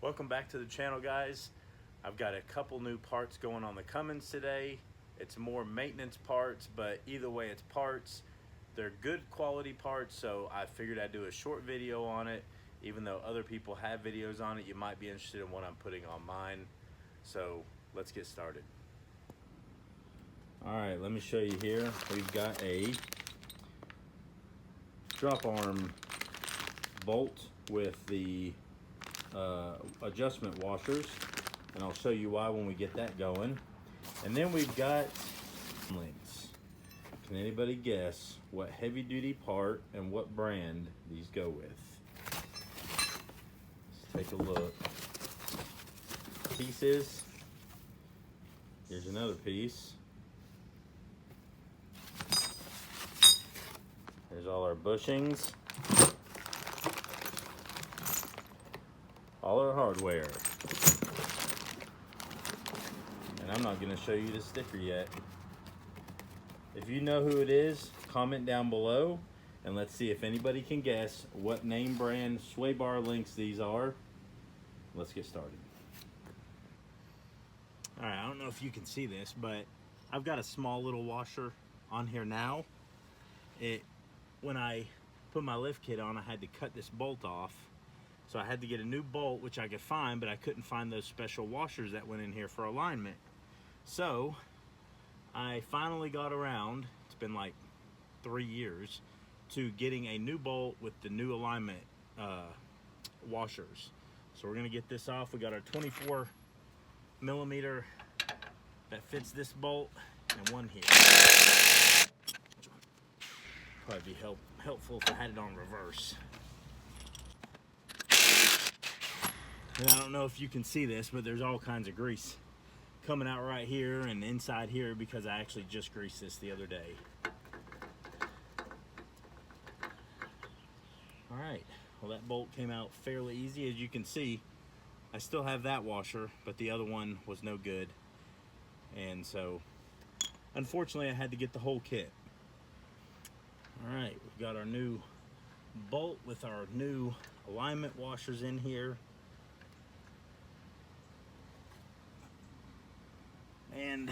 Welcome back to the channel, guys. I've got a couple new parts going on the Cummins today. It's more maintenance parts, but either way it's parts. They're good quality parts, so I figured I'd do a short video on it. Even though other people have videos on it, you might be interested in what I'm putting on mine. So let's get started. All right, let me show you here. We've got a drop arm bolt with the adjustment washers, and I'll show you why when we get that going. And then we've got links. Can anybody guess what heavy duty part and what brand these go with? Let's take a look. Pieces. Here's another piece. There's all our bushings. All our hardware. And I'm not going to show you the sticker yet. If you know who it is, comment down below and let's see if anybody can guess what name brand sway bar links these are. Let's get started. Alright, I don't know if you can see this, but I've got a small little washer on here now. When I put my lift kit on, I had to cut this bolt off. So I had to get a new bolt, which I could find, but I couldn't find those special washers that went in here for alignment. So I finally got around, it's been like 3 years, to getting a new bolt with the new alignment washers. So we're gonna get this off. We got our 24 millimeter that fits this bolt and one here. Probably be helpful if I had it on reverse. And I don't know if you can see this, but there's all kinds of grease coming out right here and inside here because I actually just greased this the other day. All right, well that bolt came out fairly easy. As you can see, I still have that washer, but the other one was no good. And so, unfortunately, I had to get the whole kit. All right, we've got our new bolt with our new alignment washers in here. And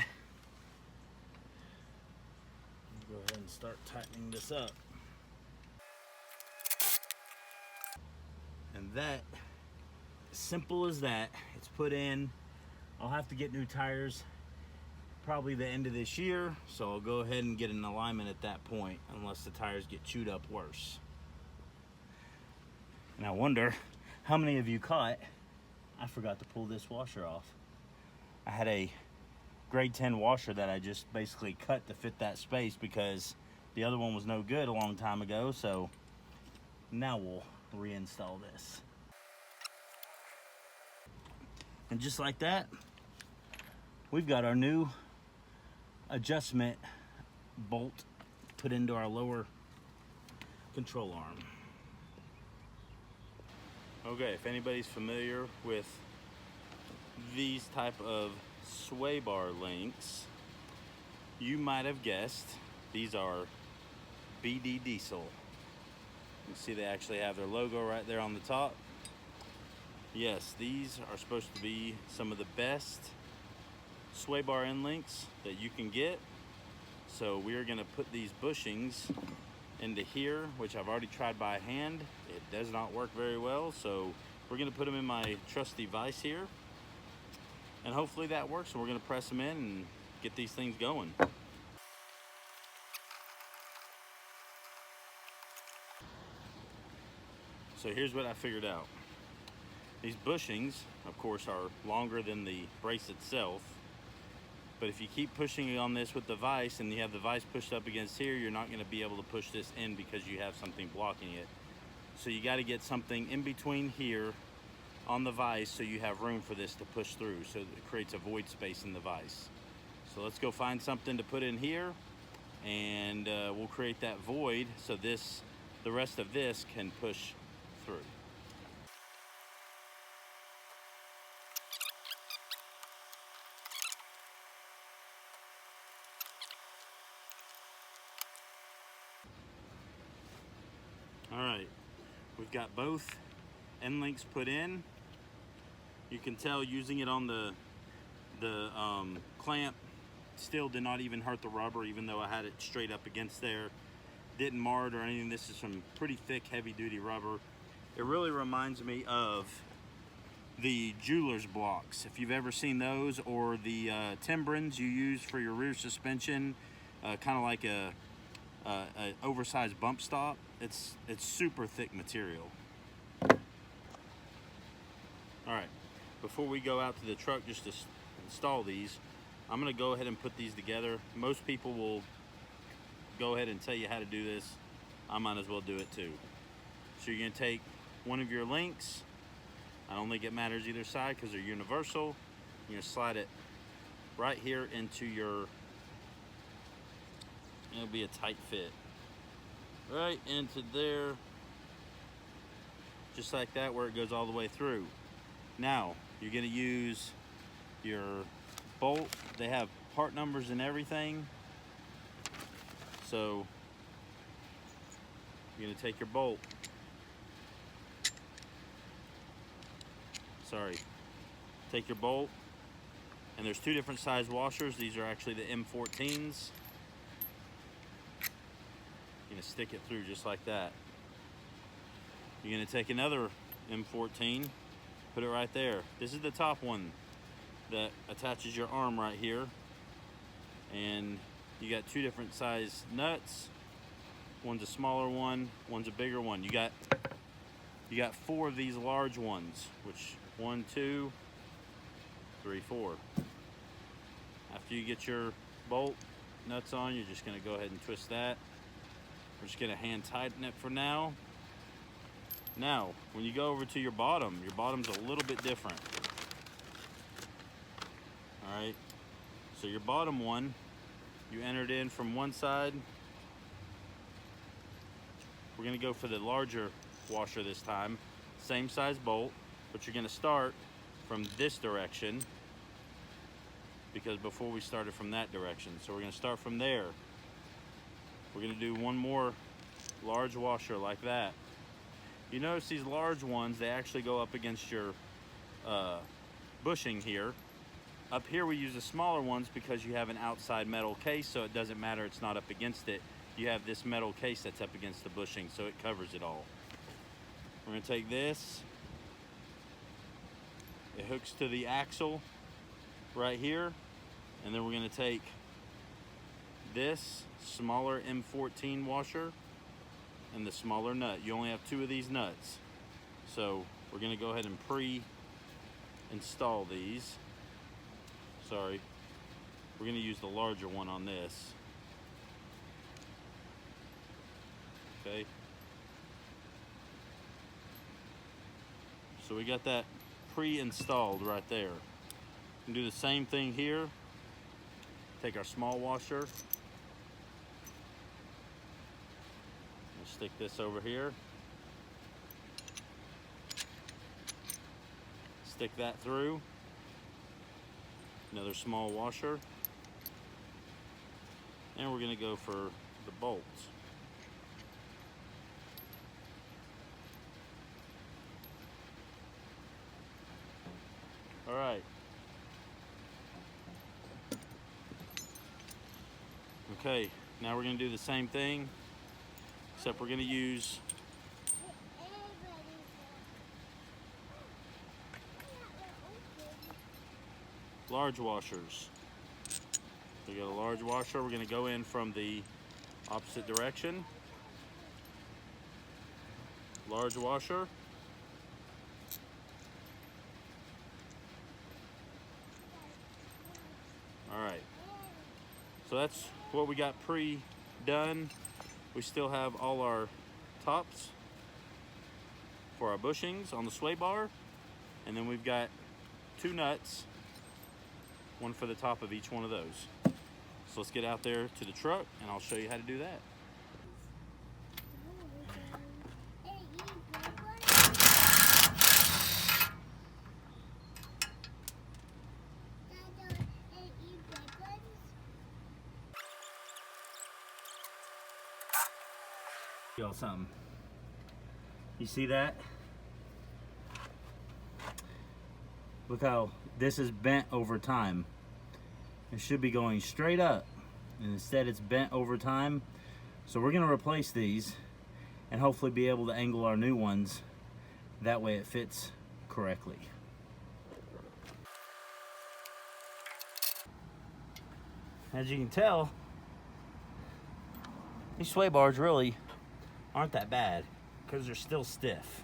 go ahead and start tightening this up. And that, as simple as that, it's put in. I'll have to get new tires probably the end of this year, so I'll go ahead and get an alignment at that point, unless the tires get chewed up worse. And I wonder how many of you caught I forgot to pull this washer off. I had a grade 10 washer that I just basically cut to fit that space because the other one was no good a long time ago. So now we'll reinstall this. And just like that, we've got our new adjustment bolt put into our lower control arm. Okay, if anybody's familiar with these type of sway bar links, you might have guessed these are BD Diesel. You see they actually have their logo right there on the top. Yes, these are supposed to be some of the best sway bar end links that you can get. So we're gonna put these bushings into here, which I've already tried by hand. It does not work very well, so we're gonna put them in my trusty vise here. And hopefully that works, and we're gonna press them in and get these things going. So here's what I figured out. These bushings, of course, are longer than the brace itself, but if you keep pushing on this with the vise and you have the vise pushed up against here, you're not gonna be able to push this in because you have something blocking it. So you gotta get something in between here on the vise so you have room for this to push through, so it creates a void space in the vise. So let's go find something to put in here, and we'll create that void so the rest of this can push through. All right, we've got both end links put in. You can tell using it on the clamp still did not even hurt the rubber, even though I had it straight up against there. Didn't mar it or anything. This is some pretty thick, heavy duty rubber. It really reminds me of the jeweler's blocks, if you've ever seen those, or the Timbrens you use for your rear suspension, kind of like a oversized bump stop. It's super thick material. All right, before we go out to the truck just to install these, I'm gonna go ahead and put these together. Most people will go ahead and tell you how to do this. I might as well do it too. So you're gonna take one of your links. I don't think it matters either side because they're universal. You're gonna slide it right here into your, it'll be a tight fit. Right into there, just like that, where it goes all the way through. Now, you're gonna use your bolt. They have part numbers and everything. So, you're gonna take your bolt. Take your bolt, and there's two different size washers. These are actually the M14s. You're gonna stick it through just like that. You're gonna take another M14, put it right there. This is the top one that attaches your arm right here. And you got two different size nuts. One's a smaller one, one's a bigger one. You got four of these large ones, which 1, 2, 3, 4. After you get your bolt nuts on, you're just gonna go ahead and twist that. We're just gonna hand tighten it for now. Now, when you go over to your bottom's a little bit different. All right, so your bottom one, you entered in from one side. We're gonna go for the larger washer this time. Same size bolt, but you're gonna start from this direction because before we started from that direction. So we're gonna start from there. We're gonna do one more large washer like that. You notice these large ones, they actually go up against your bushing here. Up here we use the smaller ones because you have an outside metal case, so it doesn't matter, it's not up against it. You have this metal case that's up against the bushing, so it covers it all. We're gonna take this, it hooks to the axle right here, and then we're gonna take this smaller M14 washer and the smaller nut. You only have two of these nuts. So we're gonna go ahead and pre-install these. Sorry, we're gonna use the larger one on this. Okay. So we got that pre-installed right there. We can do the same thing here. Take our small washer. We'll stick this over here. Stick that through. Another small washer. And we're gonna go for the bolts. All right. Okay, now we're gonna do the same thing, except we're gonna use large washers. We got a large washer. We're gonna go in from the opposite direction. Large washer. All right, so that's what we got pre-done. We still have all our tops for our bushings on the sway bar, and then we've got two nuts, one for the top of each one of those. So let's get out there to the truck and I'll show you how to do that. Y'all something. You see that? Look how this is bent over time. It should be going straight up, and instead it's bent over time. So we're gonna replace these and hopefully be able to angle our new ones. That way it fits correctly. As you can tell, these sway bars really aren't that bad because they're still stiff.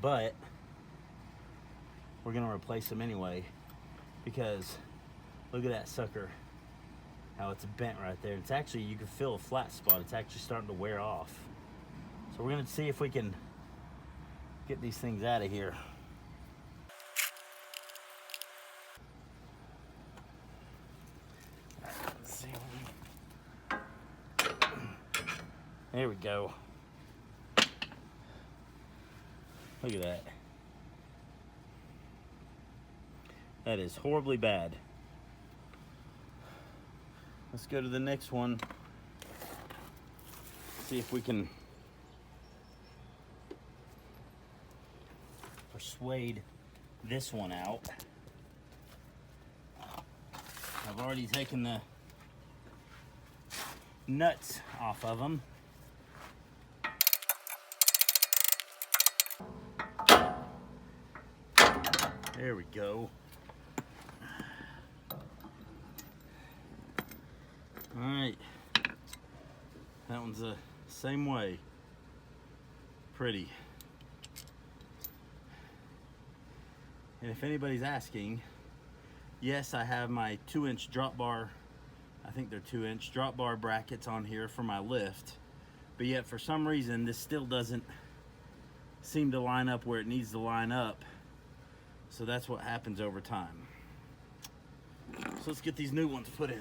But we're gonna replace them anyway because look at that sucker, how it's bent right there. It's actually, you can feel a flat spot. It's actually starting to wear off. So we're gonna see if we can get these things out of here. Let's see. There we go. Look at that. That is horribly bad. Let's go to the next one. See if we can persuade this one out. I've already taken the nuts off of them. There we go. All right, that one's the same way. Pretty. And if anybody's asking, yes, I have my 2-inch drop bar, I think they're 2-inch drop bar brackets on here for my lift, but yet for some reason this still doesn't seem to line up where it needs to line up. So that's what happens over time. So let's get these new ones put in.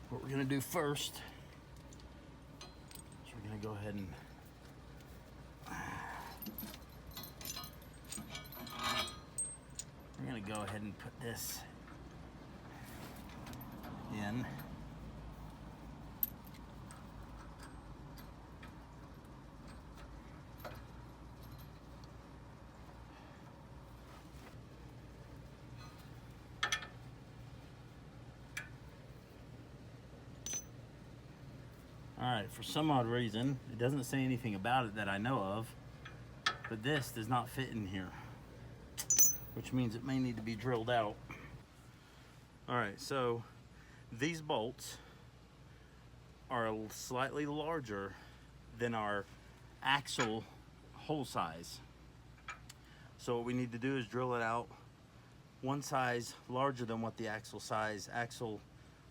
What we're gonna do first is we're gonna go ahead and put this in. Alright, for some odd reason, it doesn't say anything about it that I know of, but this does not fit in here, which means it may need to be drilled out. Alright, so these bolts are slightly larger than our axle hole size. So what we need to do is drill it out one size larger than what the axle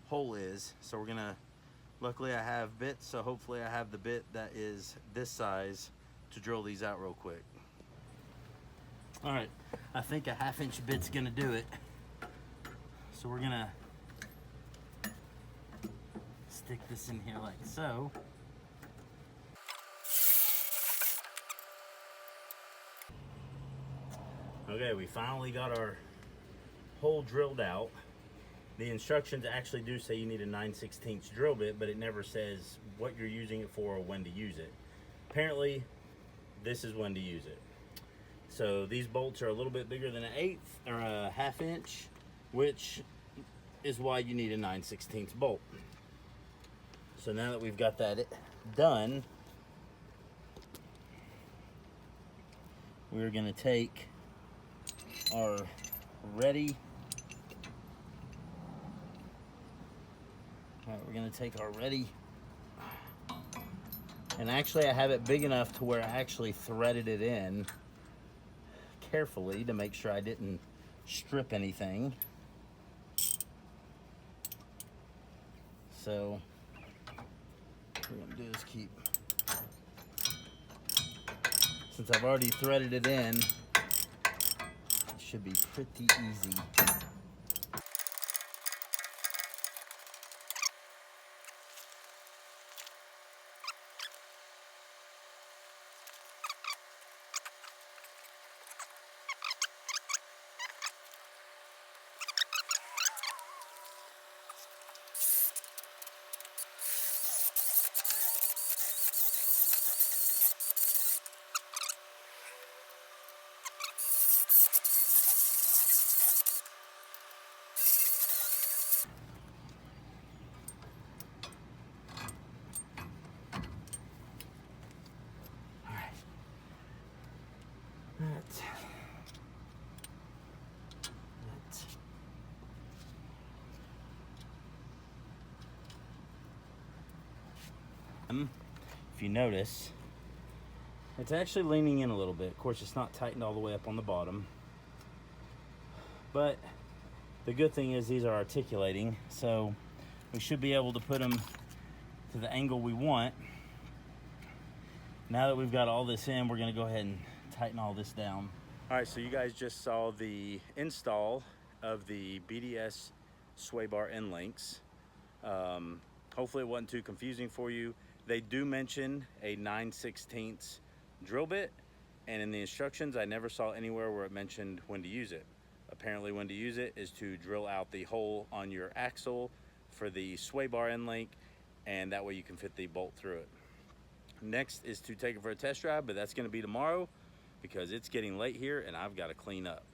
hole is. So we're gonna, luckily I have bits, so hopefully I have the bit that is this size to drill these out real quick. All right, I think a 1/2-inch bit's gonna do it. So we're gonna stick this in here like so. Okay, we finally got our hole drilled out. The instructions actually do say you need a 9/16 drill bit, but it never says what you're using it for or when to use it. Apparently, this is when to use it. So these bolts are a little bit bigger than an 1/8 or a 1/2 inch, which is why you need a 9/16 bolt. So now that we've got that done, we're gonna take our ready. All right, we're gonna take our ready, and actually I have it big enough to where I actually threaded it in carefully to make sure I didn't strip anything. So what we're gonna do is keep Since I've already threaded it in, it should be pretty easy. If you notice, it's actually leaning in a little bit. Of course, it's not tightened all the way up on the bottom, but the good thing is these are articulating, so we should be able to put them to the angle we want. Now that we've got all this in, we're gonna go ahead and tighten all this down. All right, so you guys just saw the install of the BDS sway bar end links. Hopefully it wasn't too confusing for you. They do mention a 9/16 drill bit, and in the instructions, I never saw anywhere where it mentioned when to use it. Apparently when to use it is to drill out the hole on your axle for the sway bar end link, and that way you can fit the bolt through it. Next is to take it for a test drive, but that's gonna be tomorrow because it's getting late here and I've gotta clean up.